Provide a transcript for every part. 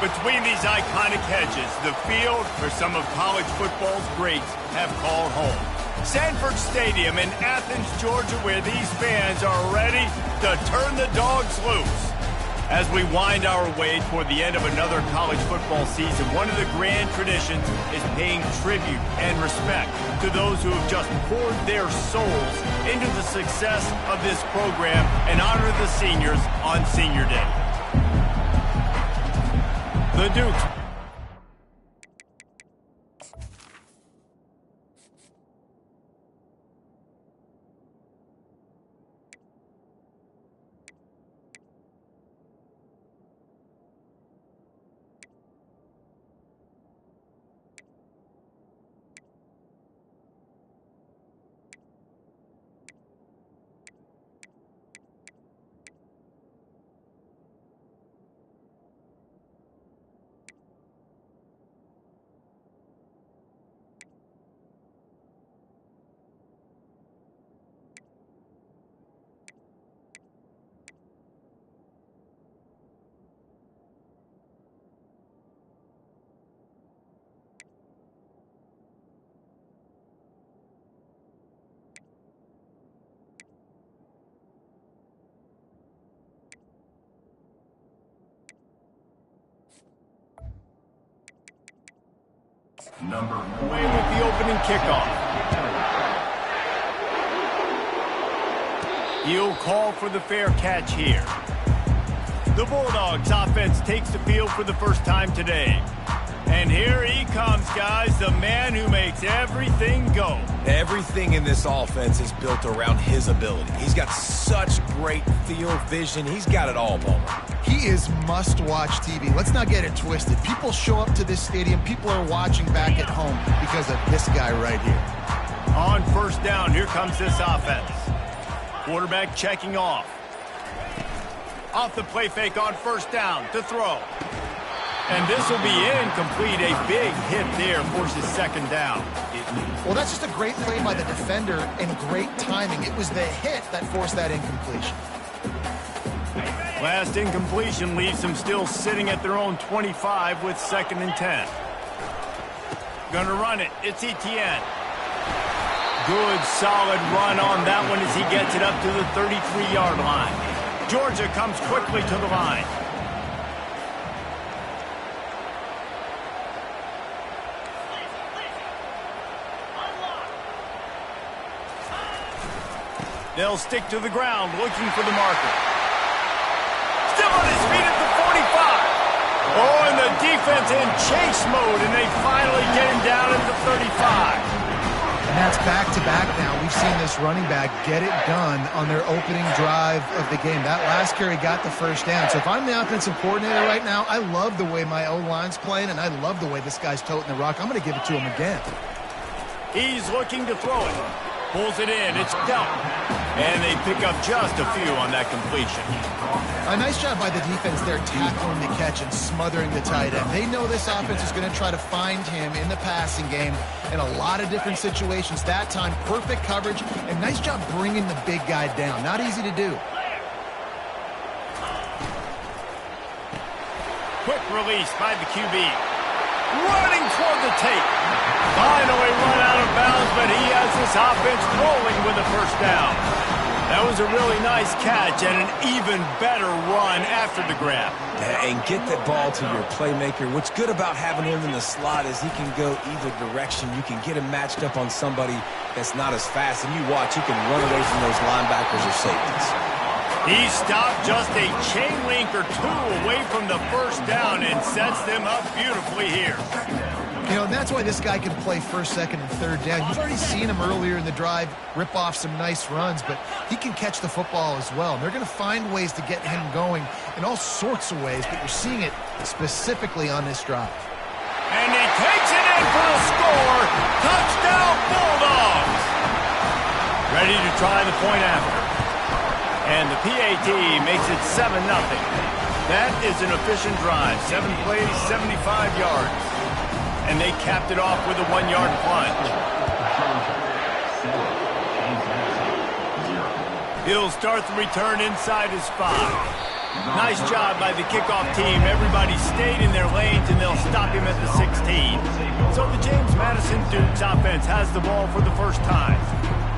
Between these iconic hedges, the field where some of college football's greats have called home. Sanford Stadium in Athens, Georgia, where these fans are ready to turn the dogs loose. As we wind our way toward the end of another college football season, one of the grand traditions is paying tribute and respect to those who have just poured their souls into the success of this program and honor the seniors on Senior Day. The Dukes. Away with the opening kickoff. He'll call for the fair catch here. The Bulldogs offense takes the field for the first time today. And here he comes, guys, the man who makes everything go. Everything in this offense is built around his ability. He's got such great field vision. He's got it all, Bowman. He is must-watch TV. Let's not get it twisted. People show up to this stadium. People are watching back at home because of this guy right here. On first down, here comes this offense. Quarterback checking off. Off the play fake on first down to throw. And this will be incomplete. A big hit there forces second down. Well, that's just a great play by the defender and great timing. It was the hit that forced that incompletion. Last incompletion leaves them still sitting at their own 25 with 2nd and 10. Gonna run it. It's Etienne. Good, solid run on that one as he gets it up to the 33-yard line. Georgia comes quickly to the line. They'll stick to the ground looking for the marker. Still on his feet at the 45. Oh, and the defense in chase mode, and they finally get him down at the 35. And that's back-to-back now. We've seen this running back get it done on their opening drive of the game. That last carry got the first down. So if I'm the offensive coordinator right now, I love the way my O-line's playing, and I love the way this guy's toting the rock. I'm going to give it to him again. He's looking to throw it. Pulls it in. It's Delton. And they pick up just a few on that completion. A nice job by the defense there tackling the catch and smothering the tight end. They know this offense is going to try to find him in the passing game in a lot of different situations. That time, perfect coverage, and nice job bringing the big guy down. Not easy to do. Quick release by the QB. Running toward the tape. Finally run out of bounds, but he has this offense rolling with a first down. That was a really nice catch and an even better run after the grab. And get that ball to your playmaker. What's good about having him in the slot is he can go either direction. You can get him matched up on somebody that's not as fast, and you watch, he can run away from those linebackers or safeties. He stopped just a chain link or two away from the first down and sets them up beautifully here. You know, and that's why this guy can play first, second, and third down. You've already seen him earlier in the drive rip off some nice runs, but he can catch the football as well. And they're going to find ways to get him going in all sorts of ways, but you're seeing it specifically on this drive. And he takes it in for the score. Touchdown, Bulldogs! Ready to try the point after. And the PAT makes it 7-0. That is an efficient drive. 7 plays, 75 yards. And they capped it off with a 1-yard plunge. He'll start the return inside his 5. Nice job by the kickoff team. Everybody stayed in their lanes, and they'll stop him at the 16. So the James Madison Dukes offense has the ball for the first time.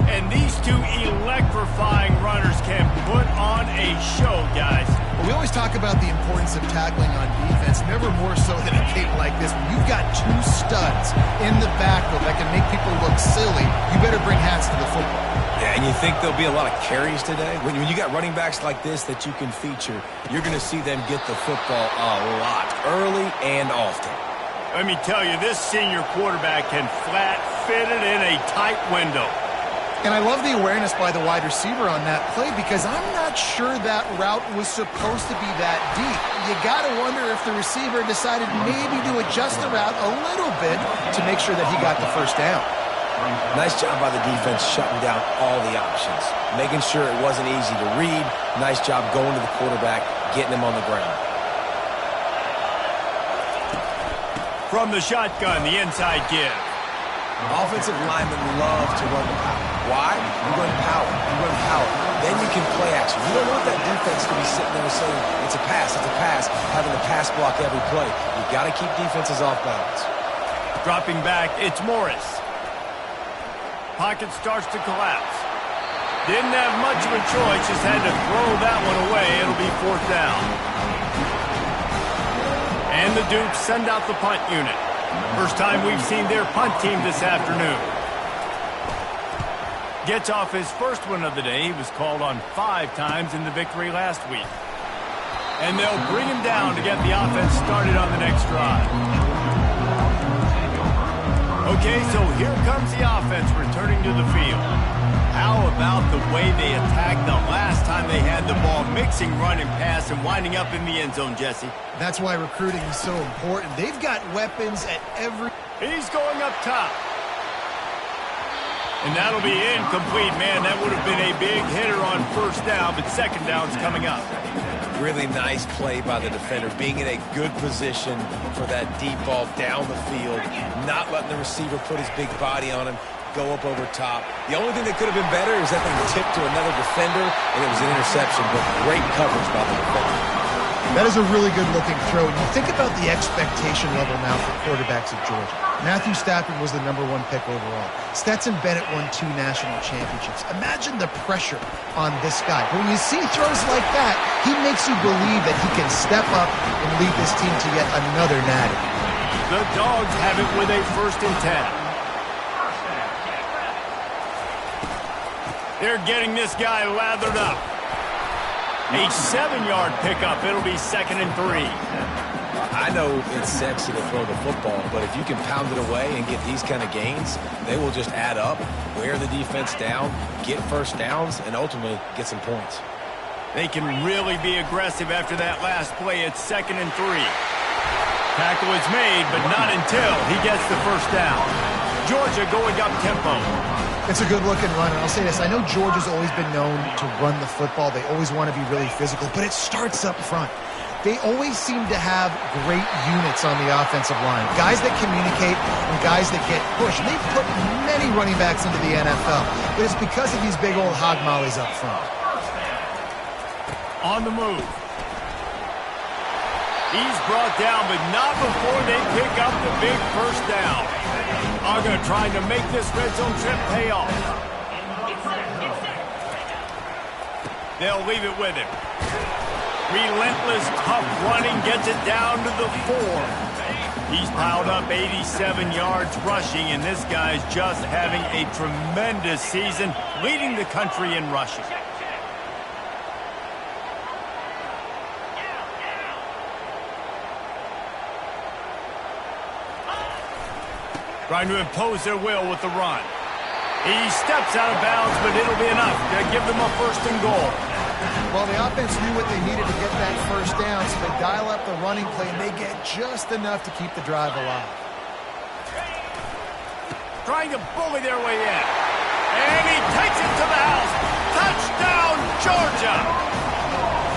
And these two electrifying runners can put on a show, guys. Well, we always talk about the importance of tackling on defense, never more so than a game like this. When you've got two studs in the backfield that can make people look silly, you better bring hats to the football. Yeah, and you think there'll be a lot of carries today? When you got running backs like this that you can feature, you're going to see them get the football a lot, early and often. Let me tell you, this senior quarterback can flat fit it in a tight window. And I love the awareness by the wide receiver on that play because I'm not sure that route was supposed to be that deep. You got to wonder if the receiver decided maybe to adjust the route a little bit to make sure that he got the first down. Nice job by the defense shutting down all the options, making sure it wasn't easy to read. Nice job going to the quarterback, getting him on the ground. From the shotgun, the inside give. Offensive linemen love to run the power. Why? You run power. You run power. Then you can play action. You don't want that defense to be sitting there saying, it's a pass, having to pass block every play. You've got to keep defenses off balance. Dropping back, it's Morris. Pocket starts to collapse. Didn't have much of a choice, just had to throw that one away. It'll be fourth down. And the Dukes send out the punt unit. First time we've seen their punt team this afternoon. Gets off his first one of the day. He was called on 5 times in the victory last week. And they'll bring him down to get the offense started on the next drive. Okay, so here comes the offense returning to the field. How about the way they attacked the last time they had the ball, mixing run and pass and winding up in the end zone, Jesse? That's why recruiting is so important. They've got weapons at every... He's going up top. And that'll be incomplete, man. That would have been a big hitter on first down, but second down's coming up. Really nice play by the defender, being in a good position for that deep ball down the field, not letting the receiver put his big body on him, go up over top. The only thing that could have been better is that thing tipped to another defender, and it was an interception, but great coverage by the defender. That is a really good-looking throw. And you think about the expectation level now for quarterbacks at Georgia. Matthew Stafford was the #1 pick overall. Stetson Bennett won 2 national championships. Imagine the pressure on this guy. When you see throws like that, he makes you believe that he can step up and lead this team to yet another natty. The Dogs have it with a 1st and 10. They're getting this guy lathered up. A 7-yard pickup. It'll be 2nd and 3. I know it's sexy to throw the football, but if you can pound it away and get these kind of gains, they will just add up, wear the defense down, get first downs, and ultimately get some points. They can really be aggressive after that last play. It's 2nd and 3. Tackle is made, but not until he gets the first down. Georgia going up tempo. It's a good-looking run, and I'll say this. I know Georgia's always been known to run the football. They always want to be really physical, but it starts up front. They always seem to have great units on the offensive line. Guys that communicate and guys that get pushed. And they've put many running backs into the NFL, but it's because of these big old hog mollies up front. On the move. He's brought down, but not before they pick up the big first down. Uga trying to make this red zone trip pay off. They'll leave it with him. Relentless, tough running gets it down to the 4. He's piled up 87 yards rushing, and this guy's just having a tremendous season, leading the country in rushing. Trying to impose their will with the run. He steps out of bounds, but it'll be enough to give them a 1st and goal. Well, the offense knew what they needed to get that first down, so they dial up the running play, and they get just enough to keep the drive alive. Trying to bully their way in. And he takes it to the house. Touchdown, Georgia!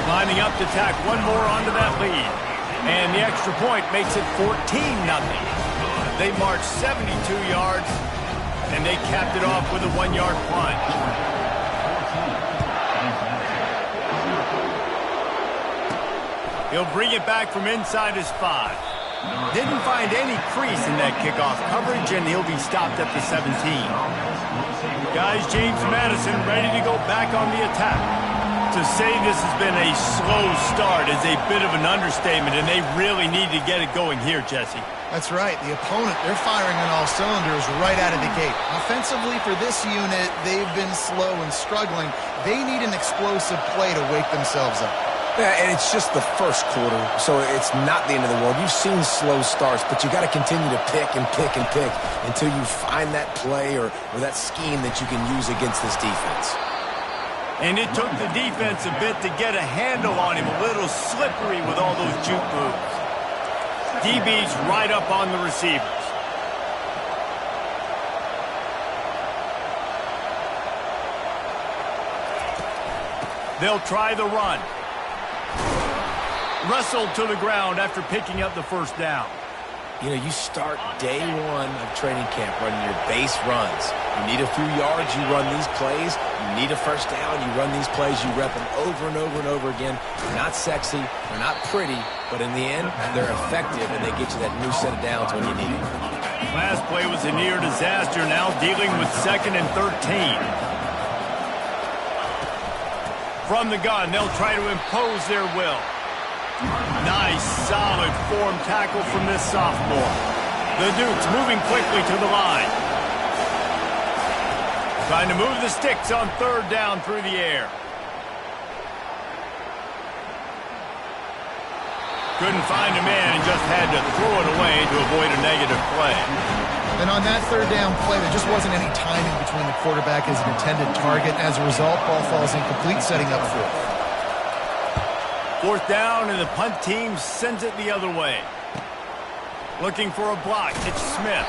Lining up to tack one more onto that lead. And the extra point makes it 14-0. They marched 72 yards, and they capped it off with a 1-yard plunge. He'll bring it back from inside his 5. Didn't find any crease in that kickoff coverage, and he'll be stopped at the 17. Guys, James Madison ready to go back on the attack. To say this has been a slow start is a bit of an understatement, and they really need to get it going here, Jesse. That's right. The opponent, they're firing on all cylinders right out of the gate. Offensively, for this unit, they've been slow and struggling. They need an explosive play to wake themselves up. Yeah, and it's just the first quarter, so it's not the end of the world. You've seen slow starts, but you got to continue to pick and pick and pick until you find that play or that scheme that you can use against this defense. And it took the defense a bit to get a handle on him, a little slippery with all those juke moves. DB's right up on the receivers. They'll try the run. Wrestled to the ground after picking up the first down. You know, you start day one of training camp running your base runs. You need a few yards, you run these plays. You need a first down, you run these plays. You rep them over and over and over again. They're not sexy, they're not pretty, but in the end, they're effective, and they get you that new set of downs when you need it. Last play was a near disaster, now dealing with 2nd and 13. From the gun, they'll try to impose their will. Nice, solid form tackle from this sophomore. The Dukes moving quickly to the line. Trying to move the sticks on 3rd down through the air. Couldn't find a man and just had to throw it away to avoid a negative play. And on that 3rd down play, there just wasn't any timing between the quarterback and his intended target. As a result, ball falls incomplete, setting up 4th. 4th down, and the punt team sends it the other way. Looking for a block. It's Smith.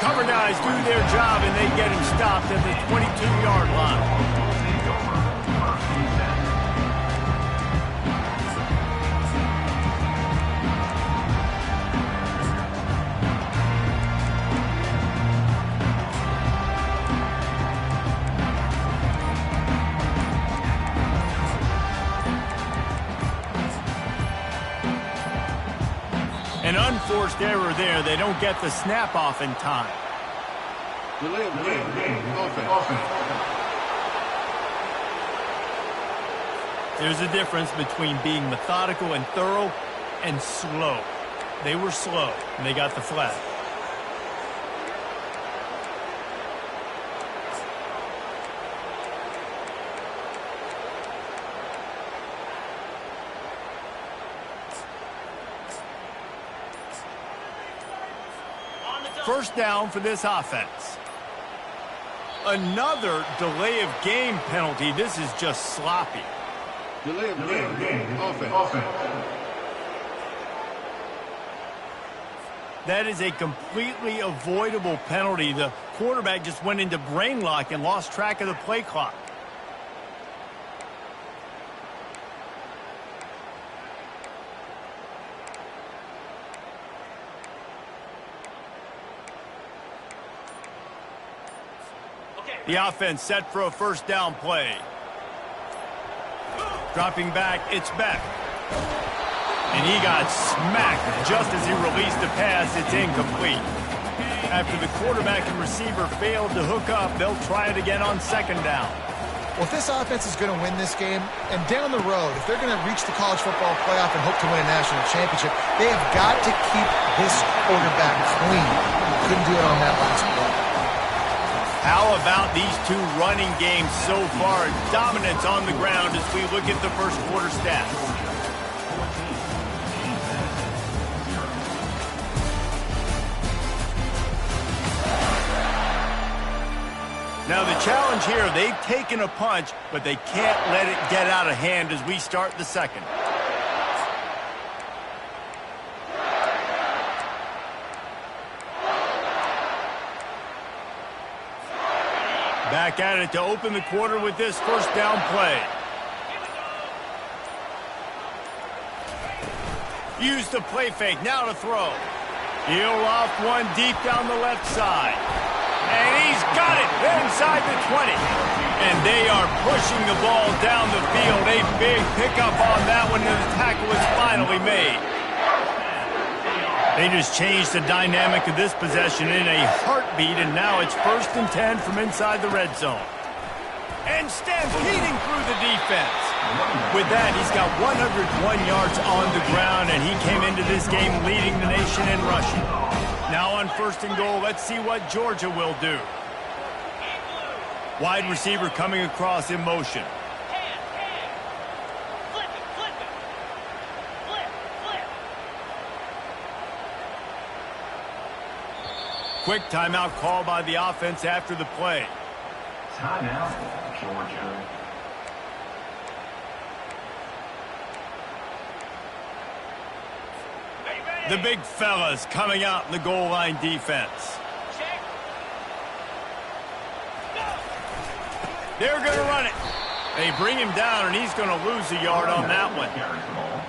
Cover guys do their job, and they get him stopped at the 22-yard line. An unforced error there. They don't get the snap off in time. Delay of game. Offense. There's a difference between being methodical and thorough and slow. They were slow, and they got the flag. First down for this offense. Another delay of game penalty. This is just sloppy. Delay of game. Offense. That is a completely avoidable penalty. The quarterback just went into brain lock and lost track of the play clock. The offense set for a first down play. Dropping back, it's Beck. And he got smacked just as he released the pass. It's incomplete. After the quarterback and receiver failed to hook up, they'll try it again on 2nd down. Well, if this offense is going to win this game, and down the road, if they're going to reach the college football playoff and hope to win a national championship, they have got to keep this quarterback clean. Couldn't do it on that last play. How about these two running games so far? Dominance on the ground as we look at the first quarter stats. Now the challenge here, they've taken a punch, but they can't let it get out of hand as we start the second. Back at it to open the quarter with this first down play. Use the play fake, now to throw. He'll off one deep down the left side. And he's got it inside the 20. And they are pushing the ball down the field. A big pickup on that one, and the tackle is finally made. They just changed the dynamic of this possession in a heartbeat, and now it's 1st and 10 from inside the red zone. And stampeding through the defense. With that, he's got 101 yards on the ground, and he came into this game leading the nation in rushing. Now on 1st and goal, let's see what Georgia will do. Wide receiver coming across in motion. Quick timeout call by the offense after the play. Timeout, Georgia. The big fellas coming out in the goal line defense. They're going to run it. They bring him down, and he's going to lose a yard on that one.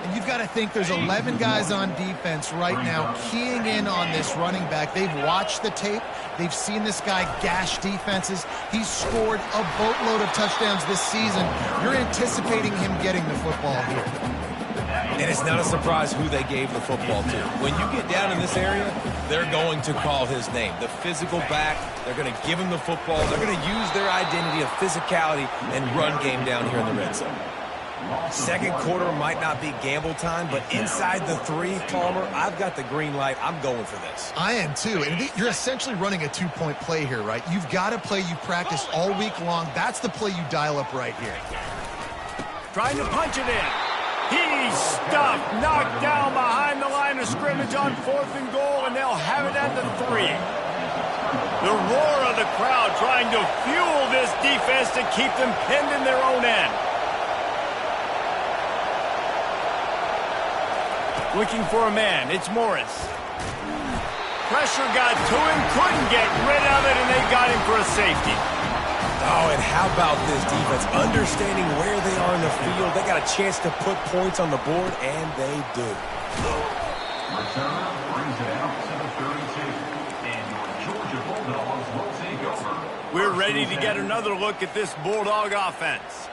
And you've got to think there's 11 guys on defense right now keying in on this running back. They've watched the tape. They've seen this guy gash defenses. He's scored a boatload of touchdowns this season. You're anticipating him getting the football here. And it's not a surprise who they gave the football to. When you get down in this area, they're going to call his name. The physical back, they're going to give him the football. They're going to use their identity of physicality and run game down here in the red zone. Second quarter might not be gamble time, but inside the 3, Palmer, I've got the green light. I'm going for this. I am too. And you're essentially running a 2-point play here, right? You've got a play you practiced all week long. That's the play you dial up right here. Trying to punch it in. He's stuffed, knocked down behind the line of scrimmage on 4th and goal, and they'll have it at the 3. The roar of the crowd trying to fuel this defense to keep them pinned in their own end. Looking for a man. It's Morris. Pressure got to him, couldn't get rid of it, and they got him for a safety. Oh, and how about this defense? Understanding where they are in the field. They got a chance to put points on the board, and they do. Return brings it out to the 32. And your Georgia Bulldogs will take over. We're ready to get another look at this Bulldog offense.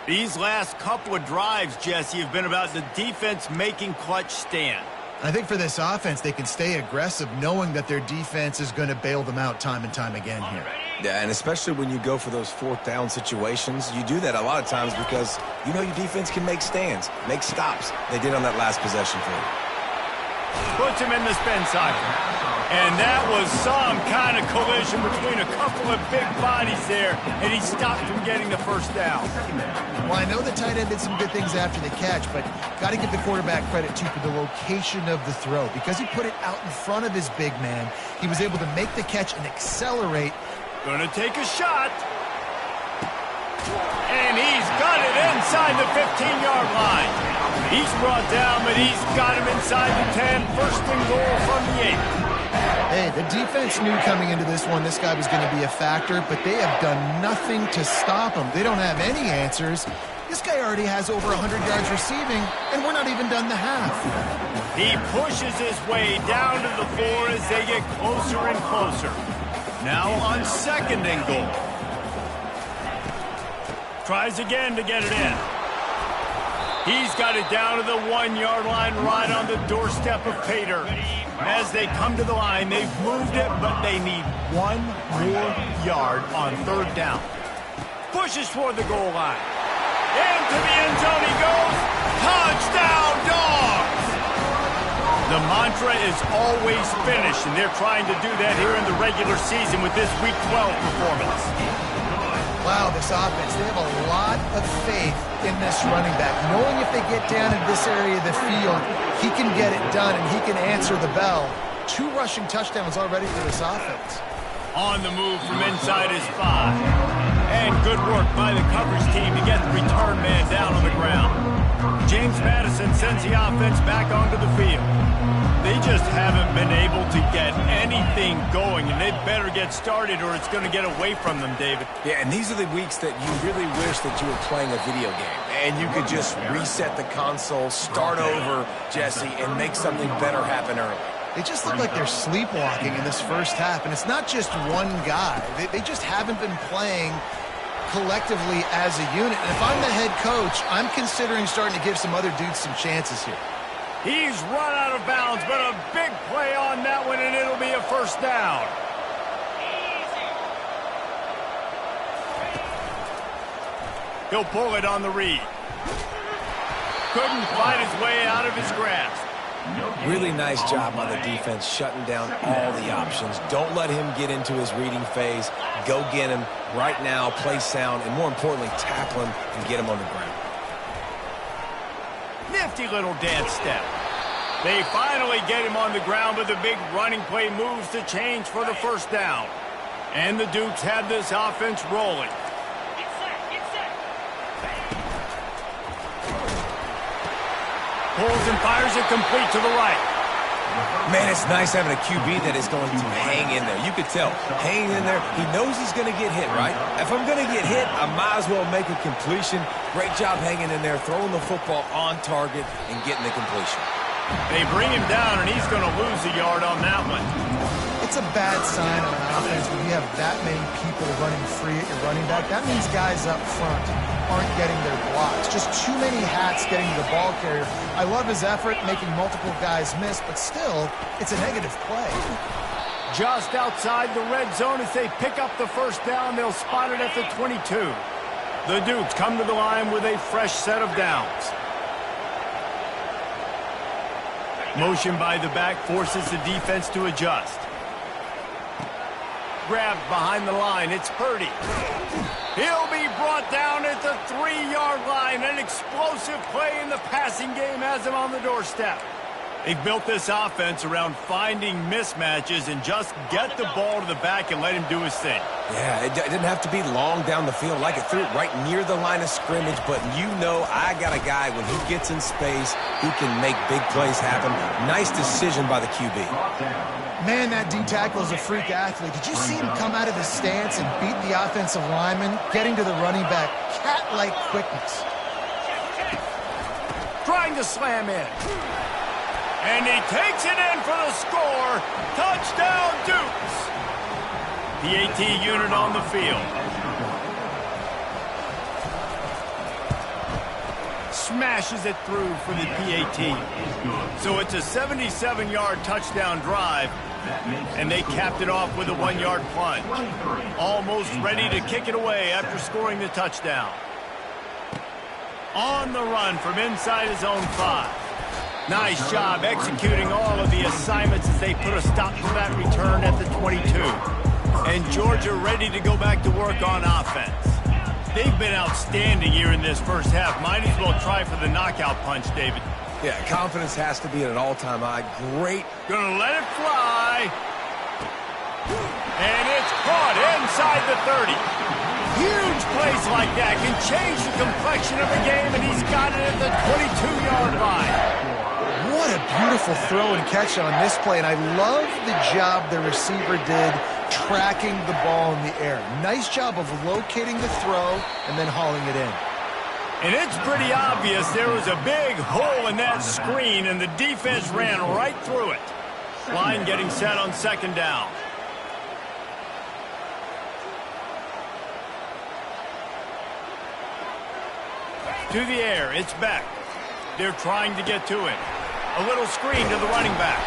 These last couple of drives, Jesse, have been about the defense making clutch stand. I think for this offense, they can stay aggressive knowing that their defense is going to bail them out time and time again here. Yeah, and especially when you go for those 4th down situations, you do that a lot of times because you know your defense can make stands, make stops. They did on that last possession for you. Puts him in the spin cycle. And that was some kind of collision between a couple of big bodies there, and he stopped from getting the 1st down. Well, I know the tight end did some good things after the catch, but got to give the quarterback credit, too, for the location of the throw. Because he put it out in front of his big man, he was able to make the catch and accelerate. Gonna take a shot. And he's got it inside the 15-yard line. He's brought down, but he's got him inside the 10. 1st and goal from the 8. Hey, the defense knew coming into this one this guy was going to be a factor, but they have done nothing to stop him. They don't have any answers. This guy already has over 100 yards receiving, and we're not even done the half. He pushes his way down to the 4 as they get closer and closer. Now on 2nd and goal. Tries again to get it in. He's got it down to the 1-yard line right on the doorstep of Pater. As they come to the line, they've moved it, but they need 1 more yard on 3rd down. Pushes for the goal line. Into the end zone he goes. Touchdown, Dogs! The mantra is always finish, and they're trying to do that here in the regular season with this Week 12 performance. Wow, this offense, they have a lot of faith in this running back. Knowing if they get down in this area of the field, he can get it done and he can answer the bell. 2 rushing touchdowns already for this offense. On the move from inside his 5. And good work by the coverage team to get the return man down on the ground. James Madison sends the offense back onto the field. They just haven't been able to get anything going, and they better get started or it's going to get away from them, David. Yeah, and these are the weeks that you really wish that you were playing a video game and you could just reset the console, start over, Jesse, and make something better happen early. They just look like they're sleepwalking in this first half, and it's not just one guy. They just haven't been playing collectively as a unit. And if I'm the head coach, I'm considering starting to give some other dudes some chances here. He's run out of bounds, but a big play on that one, and it'll be a first down. He'll pull it on the read. Couldn't fight his way out of his grasp. Really nice job on the defense shutting down all the options. Don't let him get into his reading phase. Go get him right now, play sound, and more importantly, tackle him and get him on the ground. Nifty little dance step. They finally get him on the ground, but the big running play moves the change for the first down. And the Dukes have this offense rolling. Pulls and fires it complete to the right. Man, it's nice having a QB that is going to hang in there. You could tell, hanging in there, he knows he's going to get hit, right? If I'm going to get hit, I might as well make a completion. Great job hanging in there, throwing the football on target and getting the completion. They bring him down, and he's going to lose a yard on that one. It's a bad sign on an offense when you have that many people running free at your running back. That means guys up front aren't getting their blocks. Just too many hats getting to the ball carrier. I love his effort, making multiple guys miss, but still, it's a negative play. Just outside the red zone as they pick up the first down. They'll spot it at the 22. The Dukes come to the line with a fresh set of downs. Motion by the back forces the defense to adjust. Grabbed behind the line. It's Purdy. He'll be brought down at the 3-yard line. An explosive play in the passing game has him on the doorstep. They've built this offense around finding mismatches and just get the ball to the back and let him do his thing. Yeah, it didn't have to be long down the field. Like it threw it right near the line of scrimmage, but you know I got a guy, when he gets in space, he can make big plays happen. Nice decision by the QB. Man, that D-tackle is a freak athlete. Did you see him come out of his stance and beat the offensive lineman, getting to the running back? Cat-like quickness. Trying to slam in. And he takes it in for the score. Touchdown, Dukes. PAT unit on the field. Smashes it through for the PAT. So it's a 77-yard touchdown drive, and they capped it off with a 1-yard plunge. Almost ready to kick it away after scoring the touchdown. On the run from inside his own 5. Nice job executing all of the assignments as they put a stop to that return at the 22. And Georgia ready to go back to work on offense. They've been outstanding here in this first half. Might as well try for the knockout punch, David. Yeah, confidence has to be at an all-time high. Great. Gonna let it fly. And it's caught inside the 30. Huge plays like that can change the complexion of the game, and he's got it at the 22-yard line. What a beautiful throw and catch on this play, and I love the job the receiver did tracking the ball in the air. Nice job of locating the throw and then hauling it in. And it's pretty obvious there was a big hole in that screen, and the defense ran right through it. Line getting set on second down. To the air, it's Beck. They're trying to get to it. A little screen to the running back.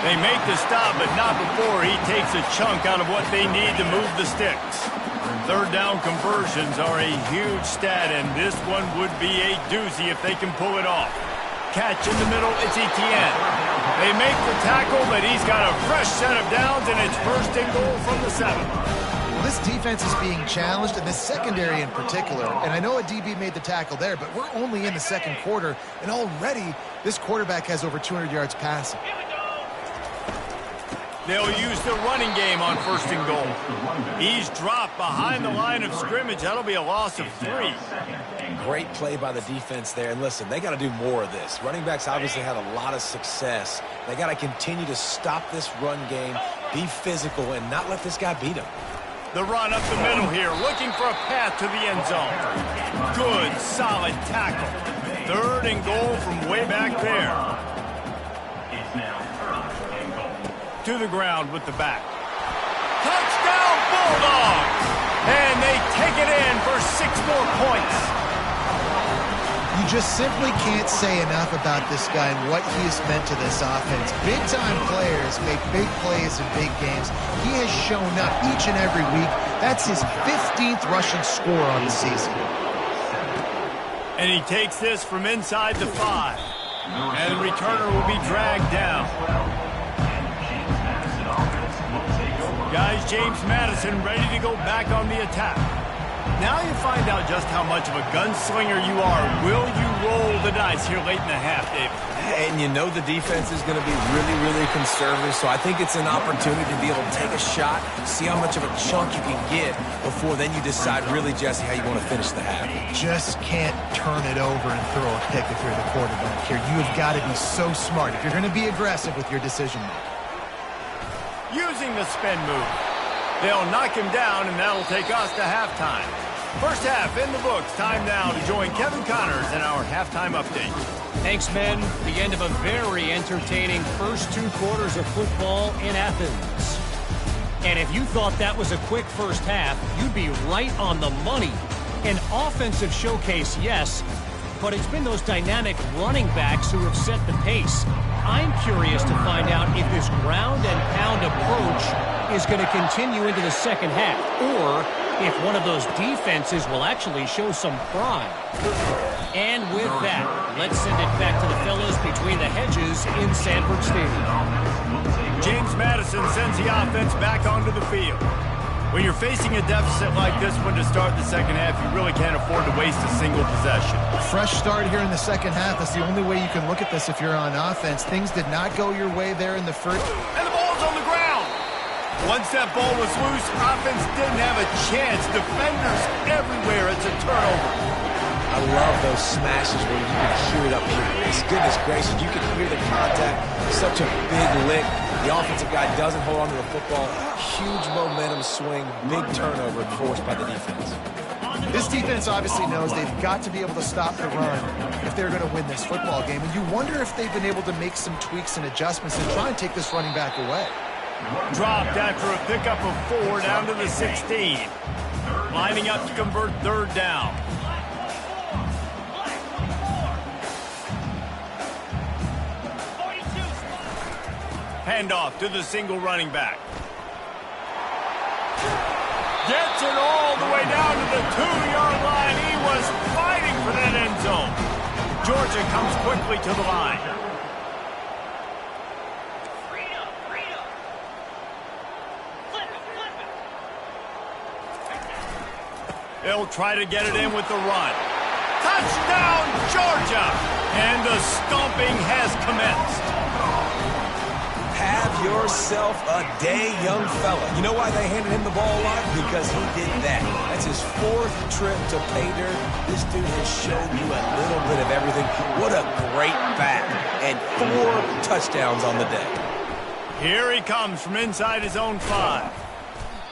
They make the stop, but not before he takes a chunk out of what they need to move the sticks. Third down conversions are a huge stat, and this one would be a doozy if they can pull it off. Catch in the middle, it's Etienne. They make the tackle, but he's got a fresh set of downs, and it's first and goal from the 7. This defense is being challenged, and this secondary in particular. And I know a DB made the tackle there, but we're only in the second quarter, and already this quarterback has over 200 yards passing. They'll use the running game on first and goal. He's dropped behind the line of scrimmage. That'll be a loss of 3. Great play by the defense there. And listen, they got to do more of this. Running backs obviously had a lot of success. They got to continue to stop this run game, be physical, and not let this guy beat them. The run up the middle here, looking for a path to the end zone. Good, solid tackle. Third and goal from way back there. It's now third and goal. To the ground with the back. Touchdown, Bulldogs! And they kick it in for 6 more points. You just simply can't say enough about this guy and what he has meant to this offense. Big-time players make big plays in big games. He has shown up each and every week. That's his 15th rushing score on the season. And he takes this from inside the 5. And the returner will be dragged down. Guys, James Madison ready to go back on the attack. Now you find out just how much of a gunslinger you are. Will you roll the dice here late in the half, David? And you know the defense is going to be really, really conservative, so I think it's an opportunity to be able to take a shot, see how much of a chunk you can get before then you decide really, Jesse, how you want to finish the half. Just can't turn it over and throw a pick if you're the quarterback here. You have got to be so smart if you're going to be aggressive with your decision making. Using the spin move. They'll knock him down, and that'll take us to halftime. First half in the books. Time now to join Kevin Connors in our halftime update. Thanks, men. The end of a very entertaining first 2 quarters of football in Athens. And if you thought that was a quick first half, you'd be right on the money. An offensive showcase, yes, but it's been those dynamic running backs who have set the pace. I'm curious to find out if this ground and pound approach is going to continue into the second half, or if one of those defenses will actually show some pride. And with that, let's send it back to the fellows between the hedges in Sanford Stadium. James Madison sends the offense back onto the field. When you're facing a deficit like this one to start the second half, you really can't afford to waste a single possession. Fresh start here in the second half. That's the only way you can look at this if you're on offense. Things did not go your way there in the first. And the ball's on the ground. Once that ball was loose, offense didn't have a chance. Defenders everywhere. It's a turnover. I love those smashes where you can hear it up here. Goodness gracious, you can hear the contact. Such a big lick. The offensive guy doesn't hold on to the football. Huge momentum swing, big turnover forced by the defense. This defense obviously knows they've got to be able to stop the run if they're going to win this football game. And you wonder if they've been able to make some tweaks and adjustments and try and take this running back away. Dropped after a pickup of 4 down to the 16. Lining up to convert third down. Handoff to the single running back. Gets it all the way down to the 2-yard line. He was fighting for that end zone. Georgia comes quickly to the line. They'll try to get it in with the run. Touchdown, Georgia! And the stomping has commenced. Have yourself a day, young fella. You know why they handed him the ball a lot? Because he did that. That's his 4th trip to pay dirt. This dude has shown you a little bit of everything. What a great back. And 4 touchdowns on the day. Here he comes from inside his own 5.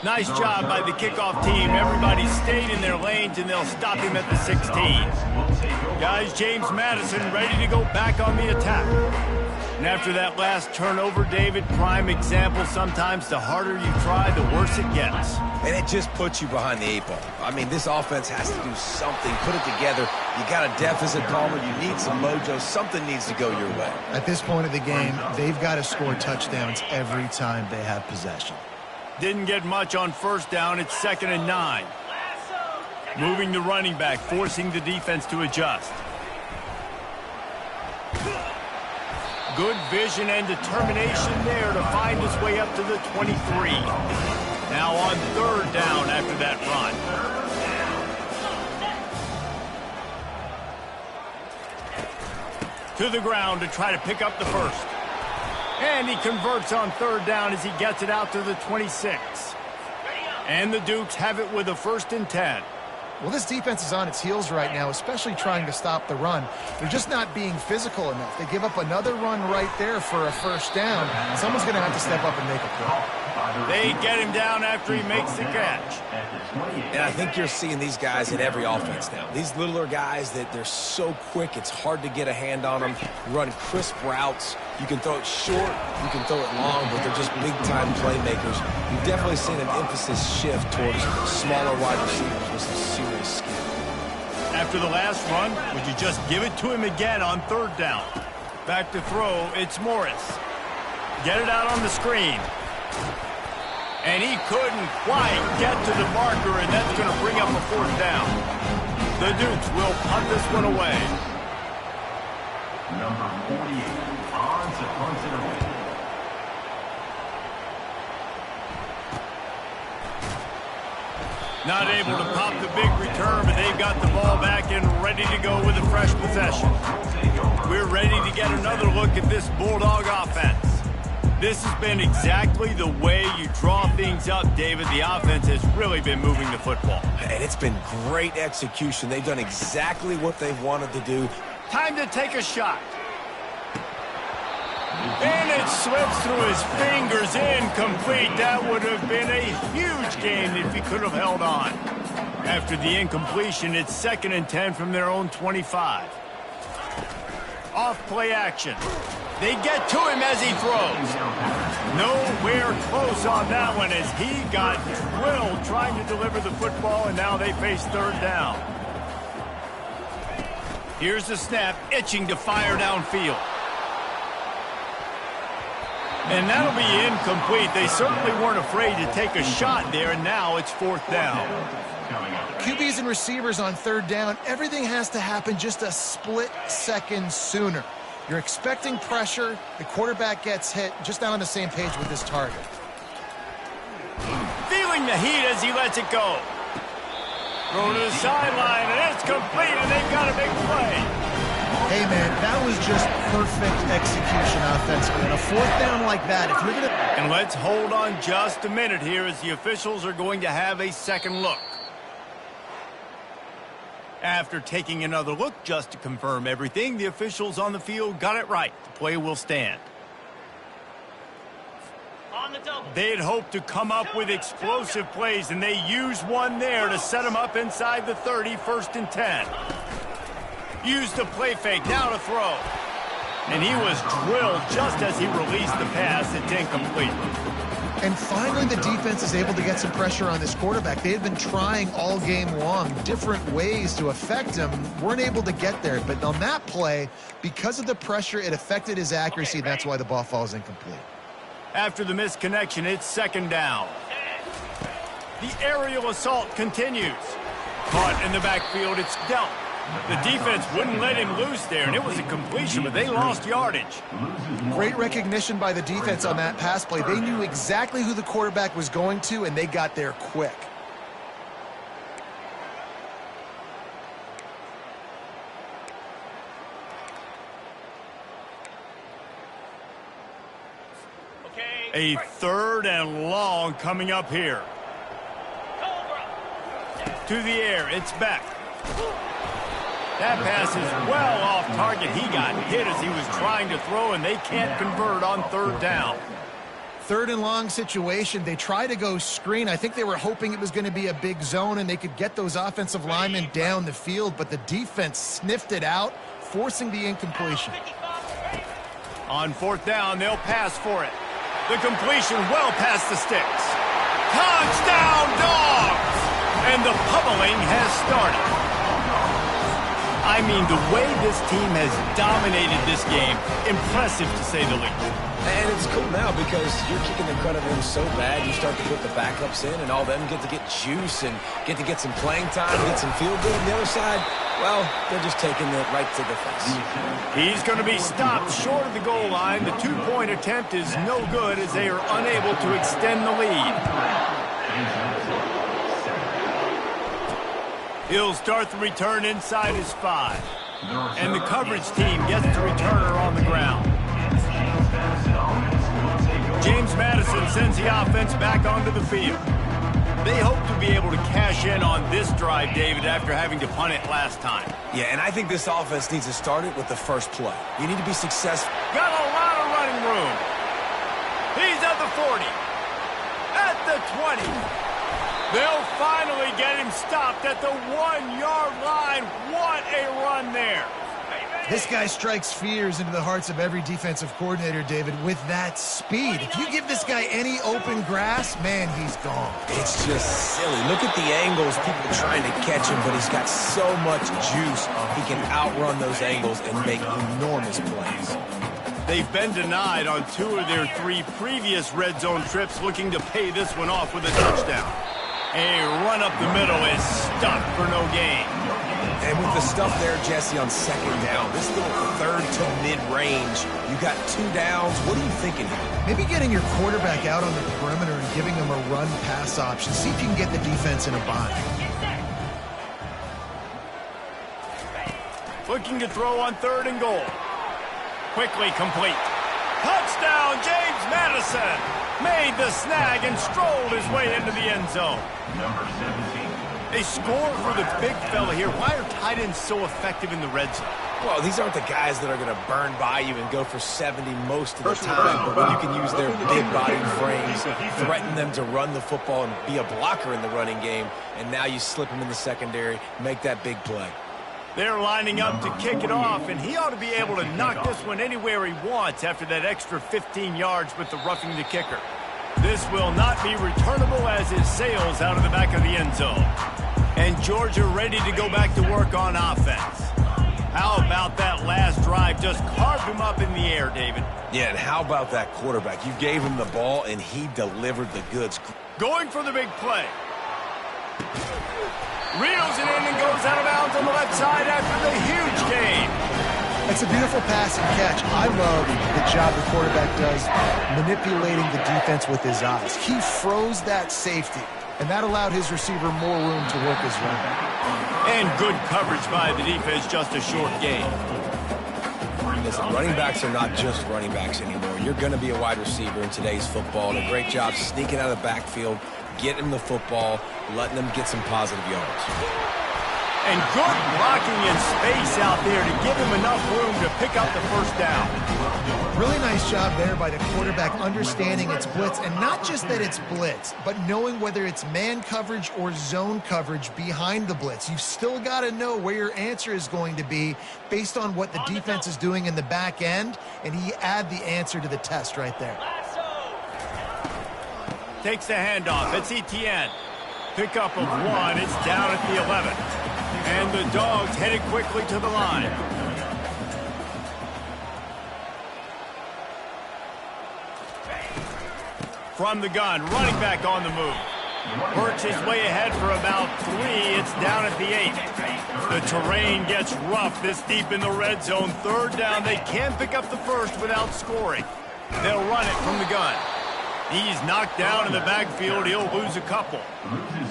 Nice job by the kickoff team. Everybody stayed in their lanes, and they'll stop him at the 16. Guys, James Madison ready to go back on the attack. And after that last turnover, David, prime example, sometimes the harder you try, the worse it gets. And it just puts you behind the 8 ball. I mean, this offense has to do something, put it together. You got a deficit, Palmer. You need some mojo. Something needs to go your way. At this point of the game, they've got to score touchdowns every time they have possession. Didn't get much on first down. It's 2nd and 9. Moving the running back, forcing the defense to adjust. Good vision and determination there to find his way up to the 23. Now on 3rd down after that run. To the ground to try to pick up the first. And he converts on 3rd down as he gets it out to the 26. And the Dukes have it with a 1st and 10. Well, this defense is on its heels right now, especially trying to stop the run. They're just not being physical enough. They give up another run right there for a 1st down. Someone's going to have to step up and make a play. They get him down after he makes the catch. And I think you're seeing these guys in every offense now. These littler guys, that they're so quick, it's hard to get a hand on them. Run crisp routes. You can throw it short, you can throw it long, but they're just big-time playmakers. You've definitely seen an emphasis shift towards smaller wide receivers with some serious skill. After the last run, would you just give it to him again on third down? Back to throw, it's Morris. Get it out on the screen. And he couldn't quite get to the marker, and that's going to bring up a fourth down. The Dukes will punt this one away. Number 48, on to punt it away. Not able to pop the big return, but they've got the ball back and ready to go with a fresh possession. We're ready to get another look at this Bulldog offense. This has been exactly the way you draw things up, David. The offense has really been moving the football. And it's been great execution. They've done exactly what they've wanted to do. Time to take a shot. And it slips through his fingers, incomplete. That would have been a huge gain if he could have held on. After the incompletion, it's 2nd and 10 from their own 25. Off play action. They get to him as he throws. Nowhere close on that one as he got drilled trying to deliver the football, and now they face third down. Here's the snap, itching to fire downfield. And that'll be incomplete. They certainly weren't afraid to take a shot there, and now it's 4th down. QBs and receivers on third down, everything has to happen just a split second sooner. You're expecting pressure, the quarterback gets hit, just not on the same page with his target. Feeling the heat as he lets it go. Throw to the sideline, and it's complete, and they've got a big play. Hey, man, that was just perfect execution offensively. On a fourth down like that, if you're going to... And let's hold on just a minute here as the officials are going to have a second look. After taking another look just to confirm everything, the officials on the field got it right. The play will stand. On the double. They'd hoped to come up with explosive plays, and they used one there to set them up inside the 30, 1st and 10. Used a play fake, now to throw. And he was drilled just as he released the pass. It's incomplete. And finally, the defense is able to get some pressure on this quarterback. They had been trying all game long different ways to affect him, weren't able to get there. But on that play, because of the pressure, it affected his accuracy, and that's why the ball falls incomplete. After the missed connection, it's 2nd down. The aerial assault continues. Caught in the backfield, it's dealt. The defense wouldn't let him loose there, and it was a completion, but they lost yardage. Great recognition by the defense on that pass play. They knew exactly who the quarterback was going to, and they got there quick. A 3rd and long coming up here. To the air, it's back. That pass is well off target. He got hit as he was trying to throw, and they can't convert on 3rd down. 3rd and long situation. They try to go screen. I think they were hoping it was going to be a big zone and they could get those offensive linemen down the field, but the defense sniffed it out, forcing the incompletion. On 4th down, they'll pass for it. The completion well past the sticks. Touchdown, Dogs! And the pummeling has started. I mean, the way this team has dominated this game, impressive to say the least. And it's cool now because you're kicking the crud out of them so bad, you start to put the backups in, and all them get to get juice and get to get some playing time, get some feel good. And the other side, well, they're just taking it right to the face. He's going to be stopped short of the goal line. The 2-point attempt is no good as they are unable to extend the lead. He'll start the return inside his 5. And the coverage team gets the returner on the ground. James Madison sends the offense back onto the field. They hope to be able to cash in on this drive, David, after having to punt it last time. Yeah, and I think this offense needs to start it with the first play. You need to be successful. Got a lot of running room. He's at the 40. the 20. They'll finally get him stopped at the 1-yard line. What a run there. This guy strikes fears into the hearts of every defensive coordinator, David, with that speed. If you give this guy any open grass, man, he's gone. It's just silly. Look at the angles, people trying to catch him, but he's got so much juice. He can outrun those angles and make enormous plays. They've been denied on 2 of their 3 previous red zone trips, looking to pay this one off with a touchdown. A run up the middle is stuffed for no gain. And with the stuff there, Jesse, on 2nd down, this little 3rd to mid-range, you got 2 downs. What are you thinking here? Maybe getting your quarterback out on the perimeter and giving him a run-pass option. See if you can get the defense in a bind. Looking to throw on 3rd and goal. Quickly complete. Touchdown, James Madison! Made the snag and strolled his way into the end zone. Number 17. They score for the big fella here. Why are tight ends so effective in the red zone? Well, these aren't the guys that are going to burn by you and go for 70 most of the time, but when you can use their big body frames, threaten them to run the football and be a blocker in the running game, and now you slip them in the secondary, make that big play. They're lining up to kick it off, and he ought to be able to knock this one anywhere he wants after that extra 15 yards with the roughing the kicker. This will not be returnable as it sails out of the back of the end zone. And Georgia ready to go back to work on offense. How about that last drive? Just carved him up in the air, David. Yeah, and how about that quarterback? You gave him the ball, and he delivered the goods. Going for the big play. Reels it in and goes out of bounds on the left side after the huge gain. It's a beautiful pass and catch. I love the job the quarterback does manipulating the defense with his eyes. He froze that safety, and that allowed his receiver more room to work his run. And good coverage by the defense, just a short gain. Listen, running backs are not just running backs anymore. You're going to be a wide receiver in today's football, and a great job sneaking out of the backfield, getting the football, letting them get some positive yards. And good blocking in space out there to give him enough room to pick up the first down. Really nice job there by the quarterback understanding it's blitz, and not just that it's blitz, but knowing whether it's man coverage or zone coverage behind the blitz. You've still got to know where your answer is going to be based on what the defense is doing in the back end, and he add the answer to the test right there. Takes the handoff. It's Etienne. Pickup of 1. It's down at the 11. And the Dogs headed quickly to the line. From the gun, running back on the move. Works his way ahead for about 3. It's down at the 8. The terrain gets rough this deep in the red zone. 3rd down. They can pick up the first without scoring. They'll run it from the gun. He's knocked down in the backfield. He'll lose a couple.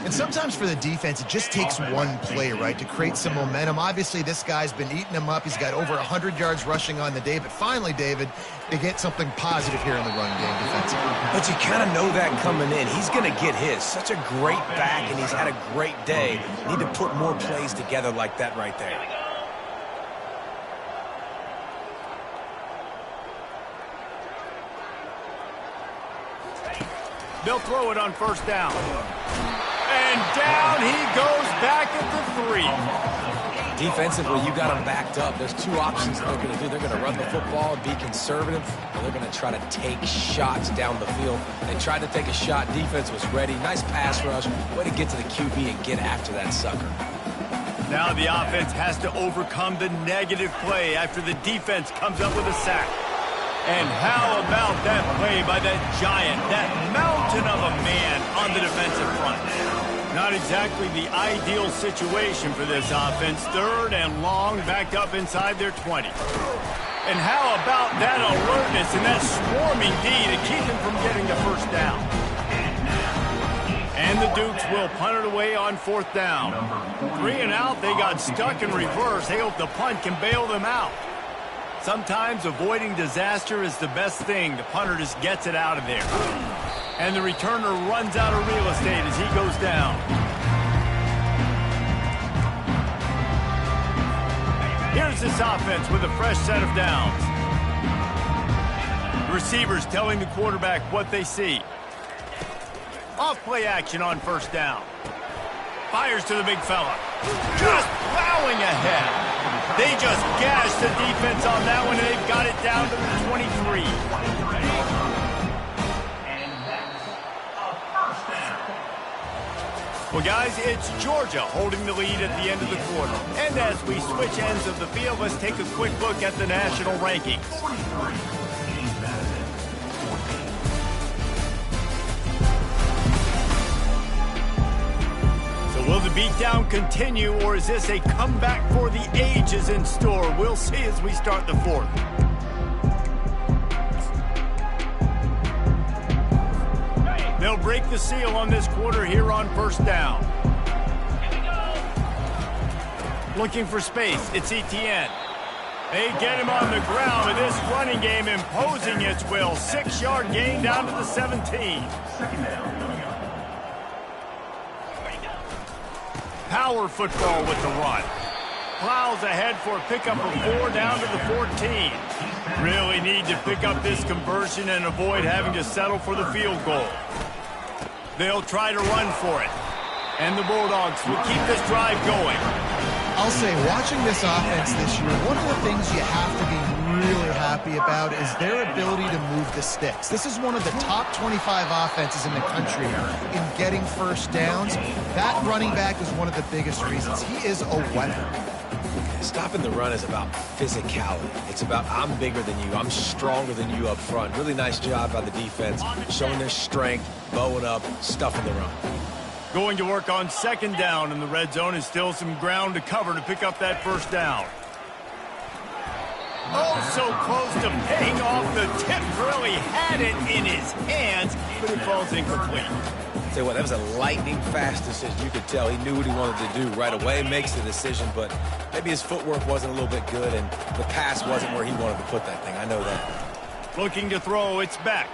And sometimes for the defense, it just takes one play, right, to create some momentum. Obviously, this guy's been eating them up. He's got over 100 yards rushing on the day. But finally, David, they get something positive here in the run game defensively. But you kind of know that coming in. He's going to get his. Such a great back, and he's had a great day. Need to put more plays together like that right there. They'll throw it on 1st down. And down he goes back at the 3. Defensively, you got them backed up. There's 2 options that they're going to do. They're going to run the football and be conservative, or they're going to try to take shots down the field. They tried to take a shot. Defense was ready. Nice pass rush. Way to get to the QB and get after that sucker. Now the offense has to overcome the negative play after the defense comes up with a sack. And how about that play by that giant, that mountain of a man on the defensive front? Not exactly the ideal situation for this offense. 3rd and long, backed up inside their 20. And how about that alertness and that swarming D to keep him from getting the first down? And the Dukes will punt it away on 4th down. 3 and out, they got stuck in reverse. They hope the punt can bail them out. Sometimes avoiding disaster is the best thing. The punter just gets it out of there. And the returner runs out of real estate as he goes down. Here's this offense with a fresh set of downs. The receivers telling the quarterback what they see. Off play action on first down. Fires to the big fella. Just plowing ahead. They just gashed the defense on that one, and they've got it down to the 23. And that's a first down. Well, guys, it's Georgia holding the lead at the end of the quarter. And as we switch ends of the field, let's take a quick look at the national rankings. 43. James Madison, 14. Will the beatdown continue, or is this a comeback for the ages in store? We'll see as we start the fourth. They'll break the seal on this quarter here on first down. Looking for space, it's Etienne. They get him on the ground with this running game imposing its will. 6-yard gain down to the 17. Second down coming up. Power football with the run. Plows ahead for a pickup of 4 down to the 14. Really need to pick up this conversion and avoid having to settle for the field goal. They'll try to run for it. And the Bulldogs will keep this drive going. I'll say, watching this offense this year, one of the things you have to be really happy about is their ability to move the sticks. This is one of the top 25 offenses in the country in getting first downs. That running back is one of the biggest reasons. He is a weapon. Stopping the run is about physicality. It's about I'm bigger than you. I'm stronger than you up front. Really nice job by the defense, showing their strength, bowing up, stuffing the run. Going to work on second down in the red zone is still some ground to cover to pick up that first down. Oh, so close to paying off. The tip really had it in his hands, but it falls incomplete. Tell you what, that was a lightning-fast decision. You could tell he knew what he wanted to do right away, makes the decision, but maybe his footwork wasn't a little bit good, and the pass wasn't where he wanted to put that thing. I know that. Looking to throw, it's back.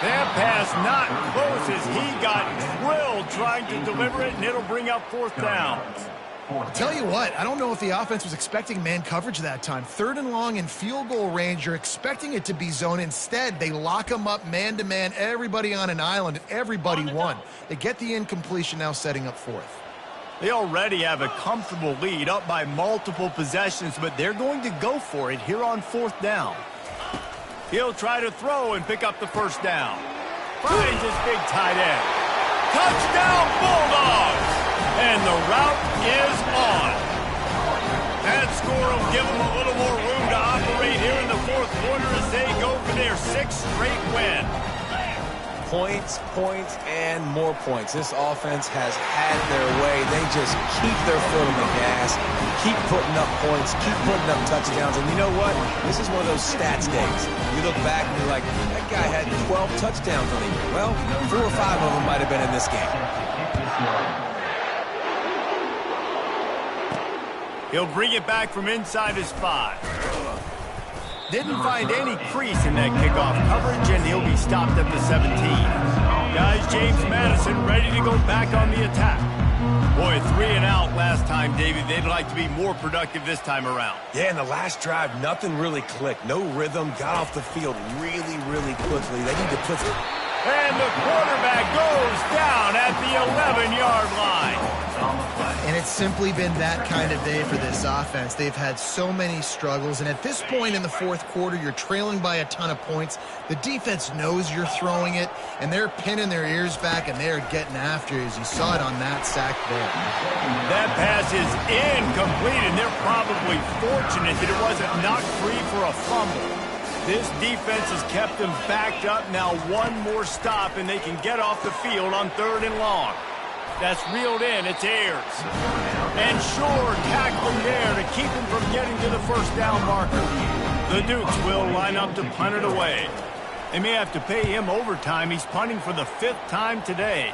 That pass not close as he got drilled trying to deliver it, and it'll bring up fourth down. Tell you what, I don't know if the offense was expecting man coverage that time. 3rd and long in field goal range, you're expecting it to be zone. Instead, they lock them up man-to-man, everybody on an island, and everybody won. They get the incompletion, now setting up fourth. They already have a comfortable lead, up by multiple possessions, but they're going to go for it here on fourth down. He'll try to throw and pick up the first down. Finds his big tight end. Touchdown, Bulldogs! And the route is on. That score will give them a little more room to operate here in the fourth quarter as they go for their 6th straight win. Points, points, and more points. This offense has had their way. They just keep their foot on the gas, keep putting up points, keep putting up touchdowns. And you know what? This is one of those stats days. You look back and you're like, that guy had 12 touchdowns on the year. Well, 4 or 5 of them might have been in this game. He'll bring it back from inside his 5. Didn't find any crease in that kickoff coverage, and he'll be stopped at the 17. Guys, James Madison ready to go back on the attack. Boy, 3 and out last time, David. They'd like to be more productive this time around. Yeah, in the last drive, nothing really clicked. No rhythm, got off the field really, really quickly. They need to put it. And the quarterback goes down at the 11-yard line. And it's simply been that kind of day for this offense. They've had so many struggles, and at this point in the fourth quarter, you're trailing by a ton of points. The defense knows you're throwing it, and they're pinning their ears back, and they're getting after it, as you saw it on that sack there. That pass is incomplete, and they're probably fortunate that it wasn't knocked free for a fumble. This defense has kept them backed up. Now one more stop, and they can get off the field on 3rd and long. That's reeled in. It's Ayers. And Shore tackling there to keep him from getting to the first down marker. The Dukes will line up to punt it away. They may have to pay him overtime. He's punting for the 5th time today.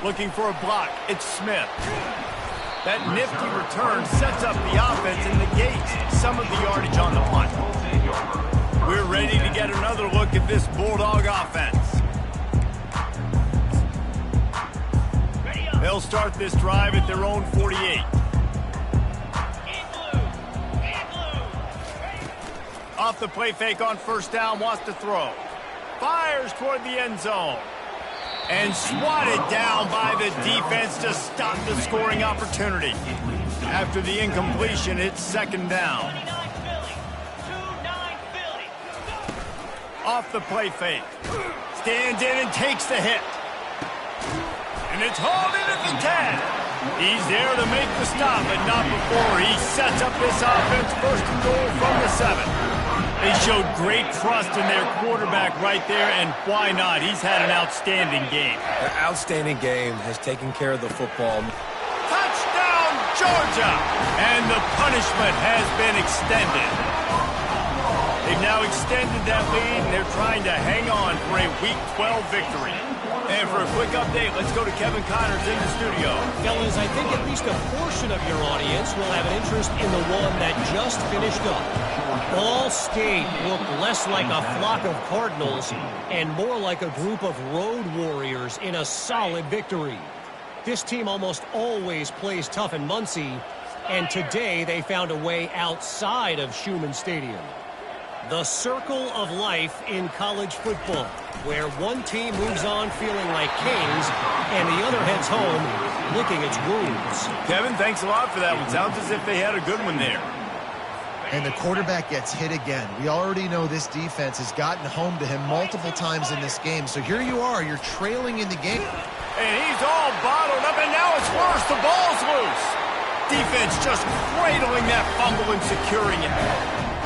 Looking for a block. It's Smith. That nifty return sets up the offense and negates some of the yardage on the punt. We're ready to get another look at this Bulldog offense. They'll start this drive at their own 48. Off the play fake on first down, wants to throw. Fires toward the end zone. And swatted down by the defense to stop the scoring opportunity. After the incompletion, it's second down. Off the play fake. Stands in and takes the hit. And it's hauled in at the 10. He's there to make the stop, but not before he sets up this offense first and goal from the 7. They showed great trust in their quarterback right there, and why not? He's had an outstanding game. An outstanding game, has taken care of the football. Touchdown, Georgia! And the punishment has been extended. They've now extended that lead, and they're trying to hang on for a Week 12 victory. And for a quick update, let's go to Kevin Connors in the studio. Fellas, I think at least a portion of your audience will have an interest in the one that just finished up. Ball State looked less like a flock of Cardinals and more like a group of road warriors in a solid victory. This team almost always plays tough in Muncie, and today they found a way outside of Schumann Stadium. The circle of life in college football, where one team moves on feeling like kings and the other heads home licking its wounds. Kevin, thanks a lot for that one. Sounds as if they had a good one there. And the quarterback gets hit again. We already know this defense has gotten home to him multiple times in this game. So here you are, you're trailing in the game. And he's all bottled up, and now it's worse. The ball's loose. Defense just cradling that fumble and securing it.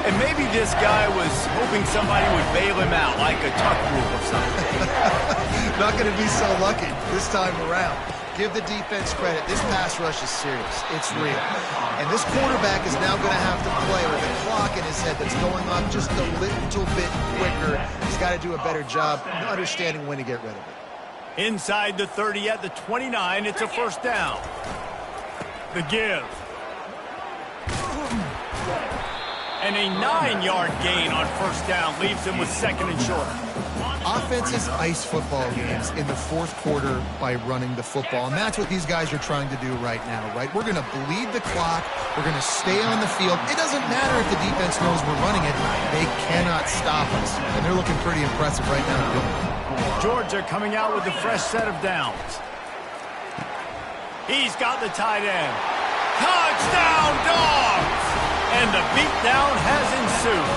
And maybe this guy was hoping somebody would bail him out, like a tuck rule or something. Not going to be so lucky this time around. Give the defense credit. This pass rush is serious. It's real. And this quarterback is now going to have to play with a clock in his head that's going off just a little bit quicker. He's got to do a better job understanding when to get rid of it. Inside the 30 at the 29, it's a first down. The give. And a 9-yard gain on first down leaves him with second and short. Offenses ice football games in the fourth quarter by running the football, and that's what these guys are trying to do right now, right? We're going to bleed the clock. We're going to stay on the field. It doesn't matter if the defense knows we're running it. They cannot stop us, and they're looking pretty impressive right now. Georgia coming out with a fresh set of downs. He's got the tight end. Touchdown, Dogs! And the beatdown has ensued.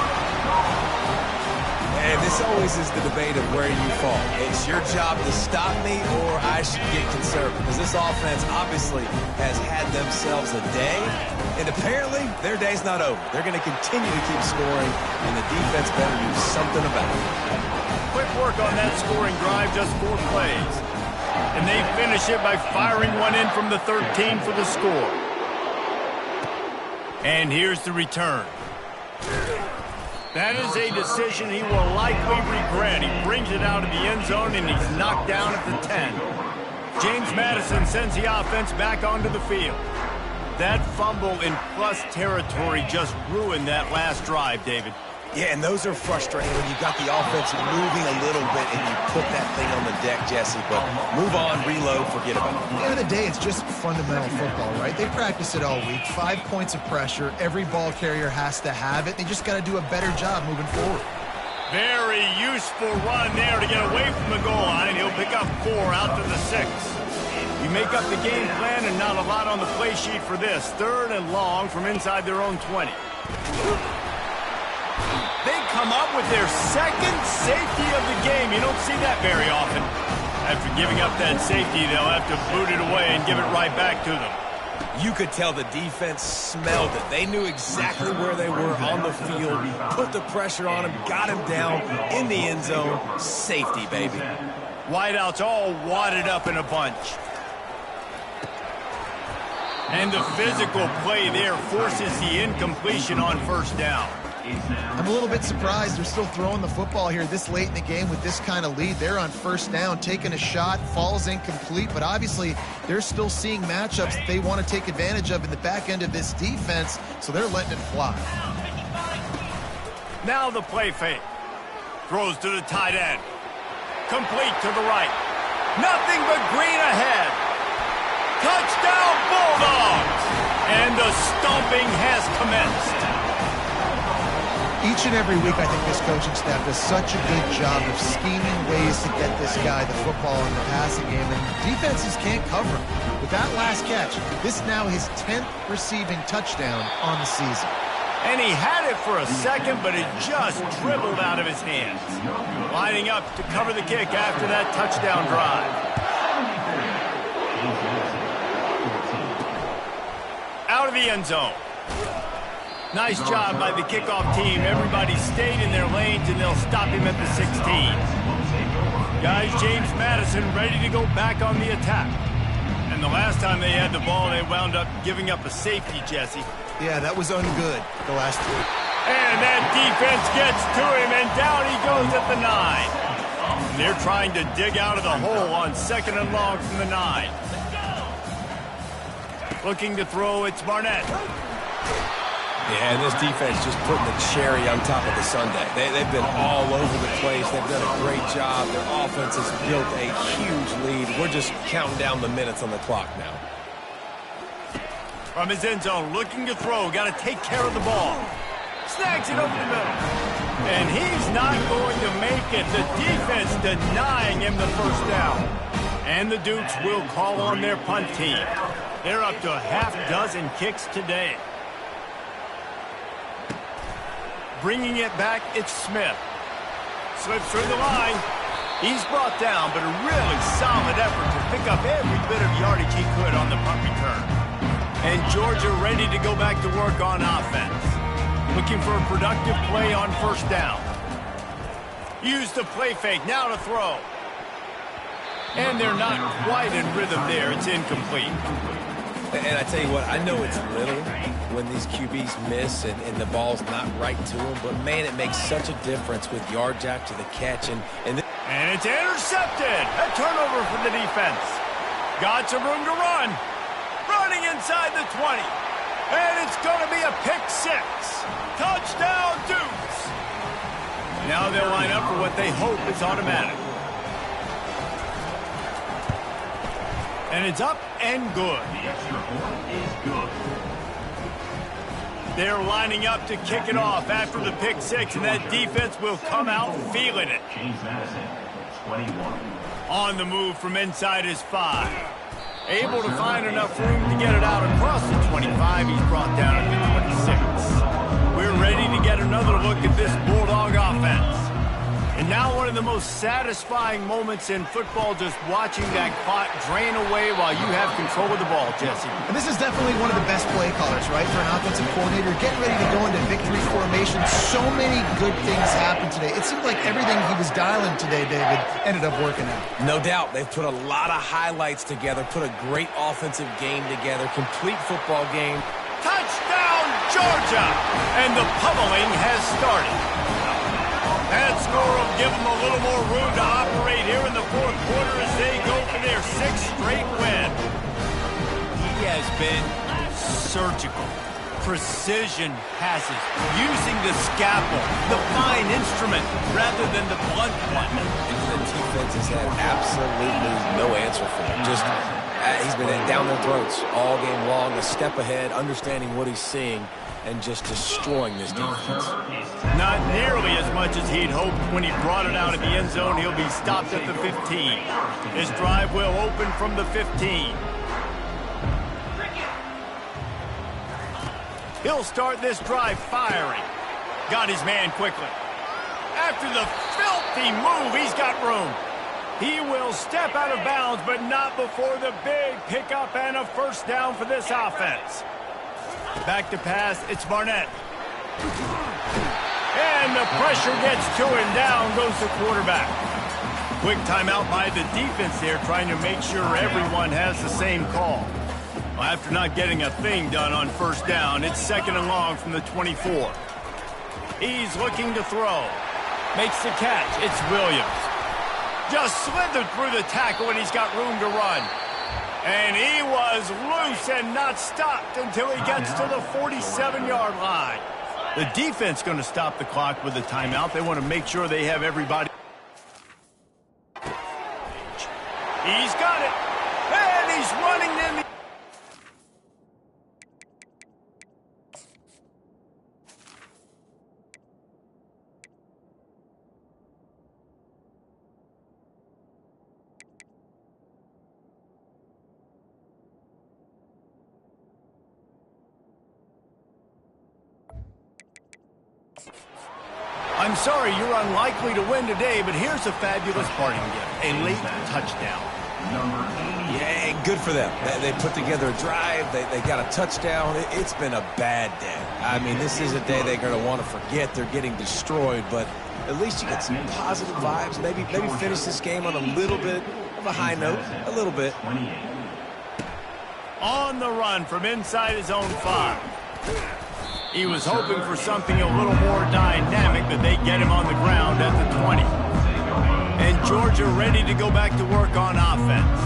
And this always is the debate of where you fall. It's your job to stop me, or I should get conservative. Because this offense obviously has had themselves a day, and apparently their day's not over. They're going to continue to keep scoring, and the defense better do something about it. Quick work on that scoring drive, just 4 plays. And they finish it by firing one in from the 13 for the score. And here's the return. That is a decision he will likely regret. He brings it out of the end zone, and he's knocked down at the 10. James Madison sends the offense back onto the field. That fumble in plus territory just ruined that last drive, David. Yeah, and those are frustrating when you got the offense moving a little bit and you put that thing on the deck, Jesse. But move on, reload, forget about it. At the end of the day, it's just fundamental football, right? They practice it all week. 5 points of pressure. Every ball carrier has to have it. They just got to do a better job moving forward. Very useful run there to get away from the goal line. He'll pick up 4 out to the 6. You make up the game plan, and not a lot on the play sheet for this. 3rd and long from inside their own 20. They come up with their second safety of the game. You don't see that very often. After giving up that safety, they'll have to boot it away and give it right back to them. You could tell the defense smelled it. They knew exactly where they were on the field, put the pressure on him, got him down in the end zone. Safety, baby. Wideouts all wadded up in a bunch. And the physical play there forces the incompletion on first down. I'm a little bit surprised they're still throwing the football here this late in the game with this kind of lead. They're on first down, taking a shot, falls incomplete, but obviously they're still seeing matchups that they want to take advantage of in the back end of this defense, so they're letting it fly. Now the play fake. Throws to the tight end. Complete to the right. Nothing but green ahead. Touchdown Bulldogs! And the stomping has commenced. Each and every week, I think this coaching staff does such a good job of scheming ways to get this guy the football in the passing game, and defenses can't cover him. With that last catch, this is now his 10th receiving touchdown on the season. And he had it for a second, but it just dribbled out of his hands. Lining up to cover the kick after that touchdown drive. Out of the end zone. Nice job by the kickoff team. Everybody stayed in their lanes, and they'll stop him at the 16. Guys, James Madison ready to go back on the attack. And the last time they had the ball, they wound up giving up a safety, Jesse. Yeah, that was ungood the last week. And that defense gets to him, and down he goes at the 9. And they're trying to dig out of the hole on 2nd and long from the 9. Looking to throw, it's Barnett. Yeah, and this defense just putting the cherry on top of the sundae. They've been all over the place. They've done a great job. Their offense has built a huge lead. We're just counting down the minutes on the clock now. From his end zone, looking to throw. Got to take care of the ball. Snags it over the middle. And he's not going to make it. The defense denying him the first down. And the Dukes will call on their punt team. They're up to a half-dozen kicks today. Bringing it back, it's Smith. Slips through the line. He's brought down, but a really solid effort to pick up every bit of yardage he could on the punt return. And Georgia ready to go back to work on offense. Looking for a productive play on first down. Use the play fake, now to throw. And they're not quite in rhythm there. It's incomplete. And I tell you what, I know it's little when these QBs miss and the ball's not right to them, but man, it makes such a difference with yardage after the catch. And it's intercepted. A turnover for the defense. Got some room to run. Running inside the 20. And it's going to be a pick 6. Touchdown, Dukes. Now they'll line up for what they hope is automatic. And it's up and good. The extra point is good. They're lining up to kick it off after the pick 6, and that defense will come out feeling it. James Madison, 21. On the move from inside his 5. Able to find enough room to get it out across the 25. He's brought down at the 26. We're ready to get another look at this Bulldog offense. And now one of the most satisfying moments in football, just watching that clock drain away while you have control of the ball, Jesse. And this is definitely one of the best play callers, right, for an offensive coordinator. Getting ready to go into victory formation. So many good things happened today. It seemed like everything he was dialing today, David, ended up working out. no doubt, they've put a lot of highlights together, put a great offensive game together, complete football game. Touchdown, Georgia! And the pummeling has started. That score will give them a little more room to operate here in the fourth quarter as they go for their 6th straight win. He has been surgical. Precision passes, using the scalpel, the fine instrument, rather than the blunt one. And the defense has had absolutely no answer for him. Just, he's been down their throats all game long, a step ahead, understanding what he's seeing, and just destroying this defense. Not nearly as much as he'd hoped when he brought it out of the end zone. He'll be stopped at the 15. His drive will open from the 15. He'll start this drive firing. Got his man quickly. After the filthy move, he's got room. He will step out of bounds, but not before the big pickup and a first down for this offense. Back to pass, it's Barnett. And the pressure gets to him. Down goes the quarterback. Quick timeout by the defense there, trying to make sure everyone has the same call. Well, after not getting a thing done on first down, it's 2nd and long from the 24. He's looking to throw. Makes the catch. It's Williams. Just slithered through the tackle, and he's got room to run. And he was loose and not stopped until he gets to the 47-yard line. The defense going to stop the clock with a timeout. They want to make sure they have everybody. He's got it. And he's running in the... I'm sorry you're unlikely to win today, but here's a fabulous parting gift. A late touchdown. Yeah, good for them. They put together a drive. They got a touchdown. It's been a bad day. I mean, this is a day they're going to want to forget. They're getting destroyed, but at least you get some positive vibes. Maybe finish this game on a little bit of a high note. A little bit. On the run from inside his own 5. He was hoping for something a little more dynamic, but they get him on the ground at the 20. And Georgia ready to go back to work on offense.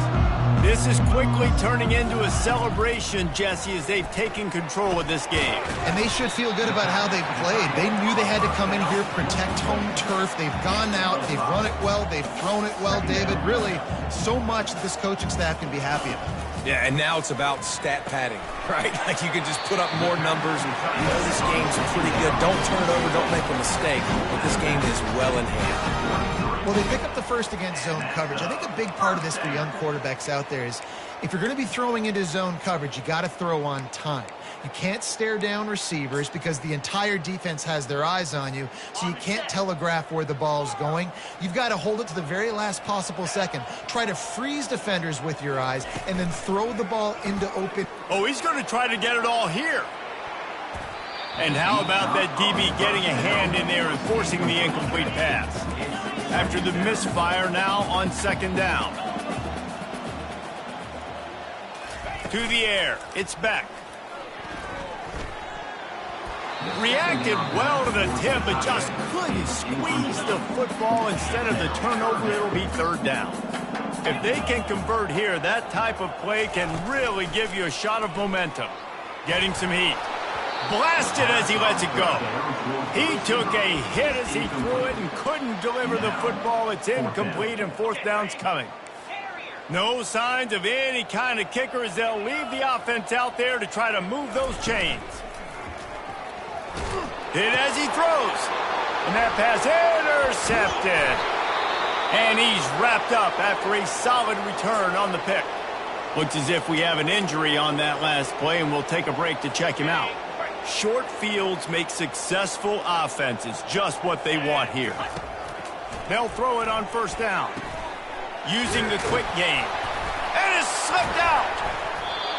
This is quickly turning into a celebration, Jesse, as they've taken control of this game. And they should feel good about how they've played. They knew they had to come in here, protect home turf. They've gone out, they've run it well, they've thrown it well, David. Really, so much that this coaching staff can be happy about. Yeah, and now it's about stat padding, right? Like you can just put up more numbers and you know this game's pretty good. Don't turn it over, don't make a mistake. But this game is well in hand. Well, they pick up the first against zone coverage. I think a big part of this for young quarterbacks out there is if you're going to be throwing into zone coverage, you got to throw on time. You can't stare down receivers because the entire defense has their eyes on you, so you can't telegraph where the ball's going. You've got to hold it to the very last possible second. Try to freeze defenders with your eyes and then throw the ball into open. Oh, he's going to try to get it all here. And how about that DB getting a hand in there and forcing the incomplete pass? After the misfire, now on second down. To the air. It's Beck. Reacted well to the tip, but just couldn't squeeze the football. Instead of the turnover, it'll be third down. If they can convert here, that type of play can really give you a shot of momentum. Getting some heat. Blasted as he lets it go. He took a hit as he threw it and couldn't deliver the football. It's incomplete and fourth down's coming. No signs of any kind of kicker as they'll leave the offense out there to try to move those chains. Hit as he throws. And that pass intercepted. And he's wrapped up after a solid return on the pick. Looks as if we have an injury on that last play, and we'll take a break to check him out. Short fields make successful offenses, just what they want here. They'll throw it on first down. Using the quick game. And it's slipped out.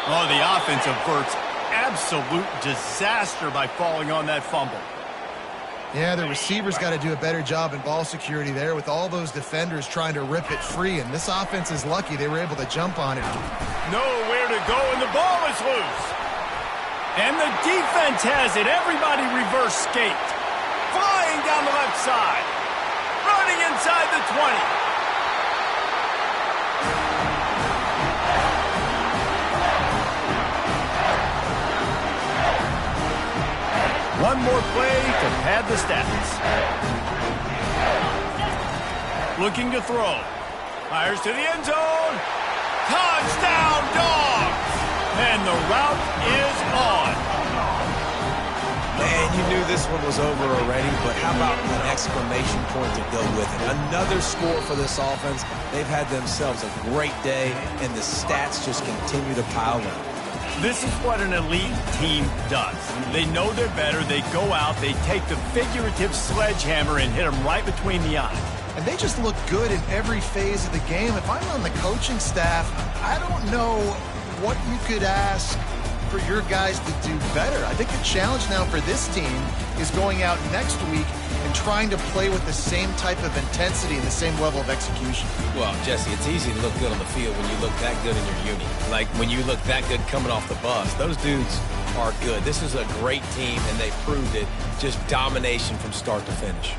Oh, the offense averts absolute disaster by falling on that fumble. Yeah, the receivers got to do a better job in ball security there with all those defenders trying to rip it free, and this offense is lucky they were able to jump on it. Nowhere to go, and the ball is loose. And the defense has it. Everybody reverse skate. Flying down the left side. Running inside the 20. One more play to pad the stats. Looking to throw. Fires to the end zone. Touchdown, Dogs! And the route is on. Man, you knew this one was over already, but how about an exclamation point to go with it? Another score for this offense. They've had themselves a great day, and the stats just continue to pile up. This is what an elite team does. They know they're better. They go out. They take the figurative sledgehammer and hit them right between the eyes. And they just look good in every phase of the game. If I'm on the coaching staff, I don't know what you could ask for your guys to do better. I think the challenge now for this team is going out next week and trying to play with the same type of intensity and the same level of execution. Well, Jesse, it's easy to look good on the field when you look that good in your uni. Like when you look that good coming off the bus. Those dudes are good. This is a great team, and they proved it. Just domination from start to finish.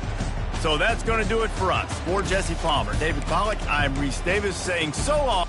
So that's going to do it for us. For Jesse Palmer, David Pollack, I'm Reese Davis saying so long.